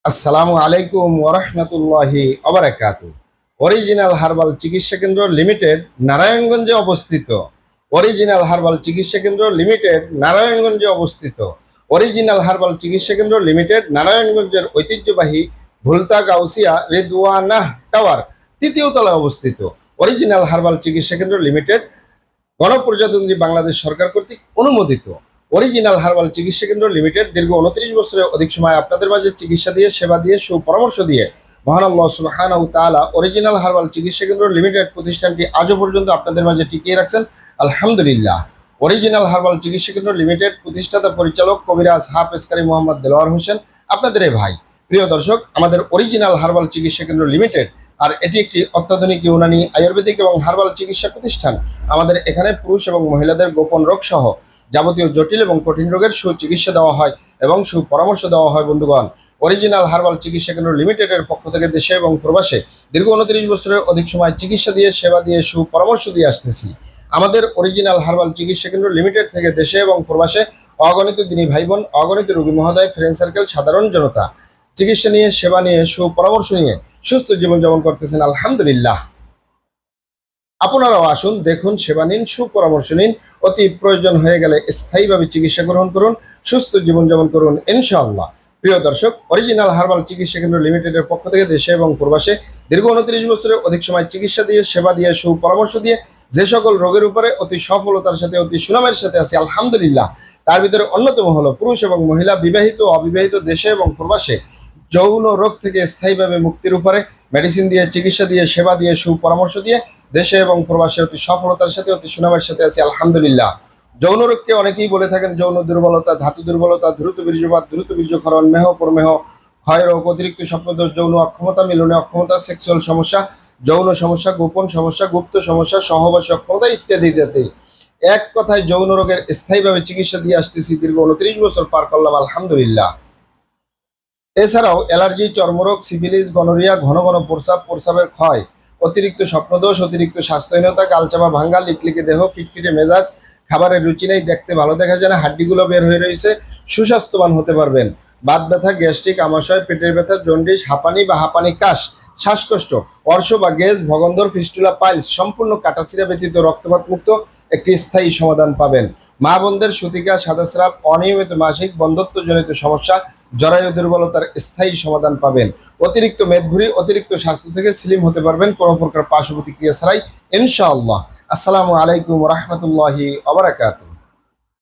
আসসালামু আলাইকুম ওরহমতুল্লাহি ওবারাকাতু। অরিজিনাল হার্বাল চিকিৎসা কেন্দ্র লিমিটেড নারায়ণগঞ্জে অবস্থিত। অরিজিনাল হার্বাল চিকিৎসা কেন্দ্র লিমিটেড নারায়ণগঞ্জে অবস্থিত। অরিজিনাল হার্বাল চিকিৎসা কেন্দ্র লিমিটেড নারায়ণগঞ্জের ঐতিহ্যবাহী ভুলতা গাউসিয়া রেদওয়ানাহ টাওয়ার তৃতীয় তলায় অবস্থিত। অরিজিনাল হার্বাল চিকিৎসা কেন্দ্র লিমিটেড গণপ্রজাতন্ত্রী বাংলাদেশ সরকার কর্তৃক অনুমোদিত। অরিজিনাল হার্বাল চিকিৎসা কেন্দ্র লিমিটেড দীর্ঘ 29 বছরের অধিক সময় আপনাদের মাঝে চিকিৎসা দিয়ে, সেবা দিয়ে, সুপরামর্শ দিয়ে মহান আল্লাহ সুবহানাহু ওয়া তাআলা অরিজিনাল হার্বাল চিকিৎসা কেন্দ্র লিমিটেড প্রতিষ্ঠানটি আজও পর্যন্ত আপনাদের মাঝে টিকিয়ে রাখছেন, আলহামদুলিল্লাহ। অরিজিনাল হার্বাল চিকিৎসা কেন্দ্র লিমিটেড প্রতিষ্ঠাতা পরিচালক কবিরাজ হাফেজ কারি মোহাম্মদ দেলোয়ার হোসেন, আপনাদের এই ভাই। প্রিয় দর্শক, আমাদের অরিজিনাল হার্বাল চিকিৎসা কেন্দ্র লিমিটেড আর এটি একটি অত্যাধুনিক ইউনানি, আয়ুর্বেদিক এবং হার্বাল চিকিৎসা প্রতিষ্ঠান। আমাদের এখানে পুরুষ এবং মহিলাদের গোপন রোগ সহ যাবতীয় জটিল এবং কঠিন রোগের সুচিকিৎসা দেওয়া হয় এবং সুপরামর্শ দেওয়া হয়। বন্ধুগণ, অরিজিনাল হার্বাল চিকিৎসা কেন্দ্র লিমিটেডের পক্ষ থেকে দেশে এবং প্রবাসে দীর্ঘ 29 বছরের অধিক সময় চিকিৎসা দিয়ে, সেবা দিয়ে, সুপরামর্শ দিয়ে আসতেছি। আমাদের অরিজিনাল হার্বাল চিকিৎসা কেন্দ্র লিমিটেড থেকে দেশে এবং প্রবাসে অগণিত দিনী ভাই বোন, অগণিত রোগী মহোদয়, ফ্রেন্ড সার্কেল, সাধারণ জনতা চিকিৎসা নিয়ে, সেবা নিয়ে, সুপরামর্শ নিয়ে সুস্থ জীবনযাপন করতেছেন, আলহামদুলিল্লাহ। আপনারাও আসুন, দেখুন, সেবা নিন, সুপরামর্শ নিন। অতি প্রয়োজন হয়ে গেলে স্থায়ীভাবে চিকিৎসা গ্রহণ করুন, সুস্থ জীবনযাপন করুন ইনশাআল্লাহ। প্রিয় দর্শক, অরিজিনাল হার্বাল চিকিৎসা কেন্দ্র লিমিটেডের পক্ষ থেকে দেশে এবং প্রবাসে দীর্ঘ 29 বছরের অধিক সময় চিকিৎসা দিয়ে, সেবা দিয়ে, সুপরামর্শ দিয়ে যে সকল রোগের উপরে অতি সফলতার সাথে, অতি সুনামের সাথে আছি, আলহামদুলিল্লাহ। তার ভিতরে অন্যতম হলো পুরুষ এবং মহিলা, বিবাহিত অবিবাহিত, দেশে এবং প্রবাসে যৌন রোগ থেকে স্থায়ীভাবে মুক্তির উপরে মেডিসিন দিয়ে, চিকিৎসা দিয়ে, সেবা দিয়ে, সুপরামর্শ দিয়ে দেশে এবং প্রবাসে অতি সফলতার সাথে, অতি সুনামের সাথে আছি, আলহামদুলিল্লাহ। যৌন রোগকে অনেকেই বলে থাকেন যৌন দুর্বলতা, ধাতু দুর্বলতা, দ্রুত বীর্যপাত, দ্রুত বীর্যক্ষরণ, মেহ প্রমেহ, ক্ষয়রোগ, অতিরিক্ত স্বপ্নদোষ, যৌন অক্ষমতা, মিলনে অক্ষমতা, সেক্সুয়াল সমস্যা, যৌন সমস্যা, গোপন সমস্যা, গুপ্ত সমস্যা, সহবাসী অক্ষমতা ইত্যাদি ইত্যাদি। এক কথায় যৌন রোগের স্থায়ীভাবে চিকিৎসা দিয়ে আসতেছি, দীর্ঘ 29 বছর পার করলাম, আলহামদুলিল্লাহ। এছাড়াও অ্যালার্জি, চর্মরোগ, সিফিলিস, গনোরিয়া, ঘন ঘন প্রস্রাব, প্রস্রাবের ক্ষয়, অতিরিক্ত স্বপ্নদোষ, অতিরিক্ত স্বাস্থ্যহীনতা, গালচাপা, ভাঙ্গা, লিকলিকে দেহ, খিটখিটে মেজাজ, খাবারের রুচি নেই, দেখতে ভালো দেখা যায় না, হাড্ডিগুলো বের হয়ে রয়েছে, সুস্বাস্থ্যবান হতে পারবেন। বাত ব্যথা, গ্যাস্ট্রিক, আমাশয়, পেটের ব্যথা, জন্ডিস, হাঁপানি বা হাঁপানি কাশ, শ্বাসকষ্ট, অর্শ বা গ্যাস, ভগন্দর, ফিস্টুলা, পাইলস সম্পূর্ণ কাটাছিড়া ব্যতীত রক্তপাত মুক্ত একটি স্থায়ী সমাধান পাবেন। মা বোনদের সূতিকা, সাদাস্রাব, অনিয়মিত মাসিক, বন্ধ্যত্বজনিত সমস্যা, জরায়ু দুর্বলতার স্থায়ী সমাধান পাবেন। অতিরিক্ত মেদভুঁড়ি, অতিরিক্ত স্বাস্থ্য থেকে স্লিম হতে পারবেন কোনো প্রকার পার্শ্ব প্রতিক্রিয়া ছাড়াই ইনশাআল্লাহ। আসসালামু আলাইকুম ওয়া রাহমাতুল্লাহি ওয়া বারাকাতুহু।